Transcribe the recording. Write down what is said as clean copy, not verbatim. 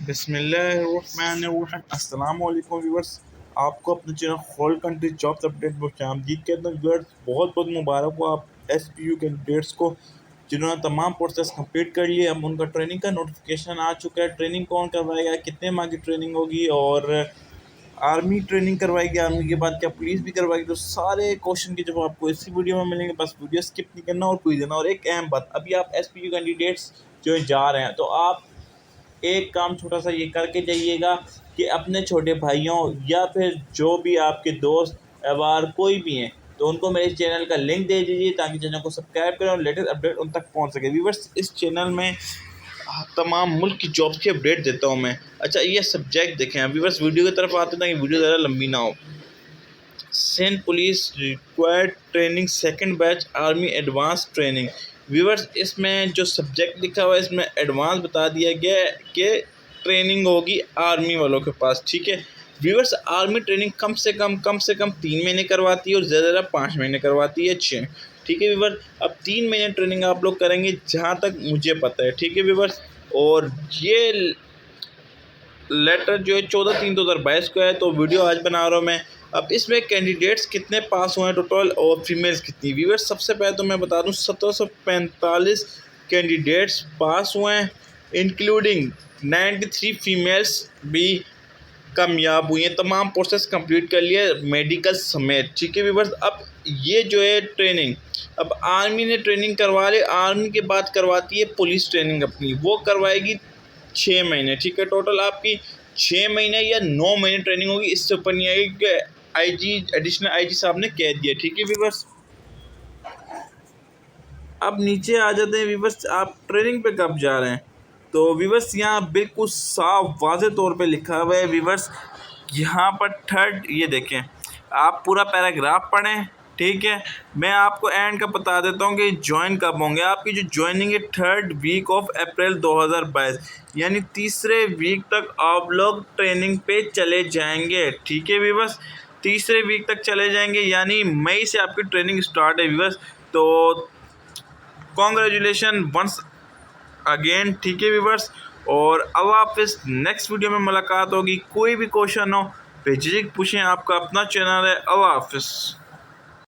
बिस्मिल्लाहिर्रहमानिर्रहीम। अस्सलाम वालेकुम व्यूअर्स, आपको अपने channel whole country jobs update में खुशामदीद कहता हूँ। व्यूअर्स, बहुत बहुत मुबारक हो आप SPU कैंडिडेट्स को जिन्होंने तमाम प्रोसेस कंप्लीट कर लिए। अब उनका ट्रेनिंग का नोटिफिकेशन आ चुका है। ट्रेनिंग कौन करवाएगा, कितने माह की ट्रेनिंग होगी और आर्मी ट्रेनिंग करवाएगी, आर्मी के बाद क्या पुलिस भी करवाएगी, तो सारे क्वेश्चन के जवाब आपको इसी वीडियो में मिलेंगे। बस वीडियो स्किप नहीं करना और कोई देना। और एक अहम बात, अभी आप SPU कैंडिडेट्स जो जा रहे हैं तो आप एक काम छोटा सा ये करके जाइएगा कि अपने छोटे भाइयों या फिर जो भी आपके दोस्त अवार कोई भी हैं तो उनको मेरे चैनल का लिंक दे दीजिए ताकि चैनल को सब्सक्राइब करें और लेटेस्ट अपडेट उन तक पहुंच सके। व्यूअर्स, इस चैनल में तमाम मुल्क की जॉब्स की अपडेट देता हूं मैं। अच्छा, ये सब्जेक्ट देखें। व्यूअर्स, वीडियो की तरफ आते हैं ताकि वीडियो ज़्यादा लंबी ना हो। Sindh police required training second batch army advance training. Viewers, इसमें जो सब्जेक्ट लिखा हुआ है इसमें एडवांस बता दिया गया है कि ट्रेनिंग होगी आर्मी वालों के पास। ठीक है व्यूअर्स, आर्मी ट्रेनिंग कम से कम 3 महीने करवाती है और ज़्यादा 5 महीने करवाती है 6। ठीक है व्यूअर्स, अब 3 महीने ट्रेनिंग आप लोग करेंगे जहाँ तक मुझे पता है। ठीक है व्यूअर्स, और ये लेटर जो है 14/3/2022 को है, तो वीडियो आज बना रहा हूँ मैं। अब इसमें कैंडिडेट्स कितने पास हुए हैं टोटल और फीमेल्स कितनी। व्यूअर्स, सबसे पहले तो मैं बता दूँ 1745 कैंडिडेट्स पास हुए हैं, इंक्लूडिंग 93 फीमेल्स भी कामयाब हुई हैं। तमाम प्रोसेस कंप्लीट कर लिया मेडिकल समेत। ठीक है व्यूअर्स, अब ये जो है ट्रेनिंग, अब आर्मी ने ट्रेनिंग करवा ली, आर्मी के बाद करवाती है पुलिस ट्रेनिंग अपनी, वो करवाएगी 6 महीने। ठीक है, टोटल आपकी 6 महीने या 9 महीने ट्रेनिंग होगी, इससे ऊपर नहीं आएगी कि एडिशनल IG साहब ने कह दिया। ठीक है व्यूअर्स, अब नीचे आ जाते हैं व्यूअर्स, आप ट्रेनिंग पे कब जा रहे हैं। तो व्यूअर्स, यहाँ बिल्कुल साफ वाज़े तौर पे लिखा हुआ है। व्यूअर्स, यहाँ पर थर्ड, ये देखें, आप पूरा पैराग्राफ पढ़ें। ठीक है, मैं आपको एंड का बता देता हूँ कि ज्वाइन कब होंगे। आपकी जो ज्वाइनिंग है 3rd वीक ऑफ अप्रैल 2022, यानी तीसरे वीक तक आप लोग ट्रेनिंग पे चले जाएंगे। ठीक है व्यूअर्स, तीसरे वीक तक चले जाएंगे, यानी मई से आपकी ट्रेनिंग स्टार्ट है व्यूअर्स। तो कॉन्ग्रेचुलेशन वंस अगेन। ठीक है व्यूअर्स, और अब आप इस नेक्स्ट वीडियो में मुलाकात होगी। कोई भी क्वेश्चन हो बेझिझक पूछें, आपका अपना चैनल है। अब हाफिज़।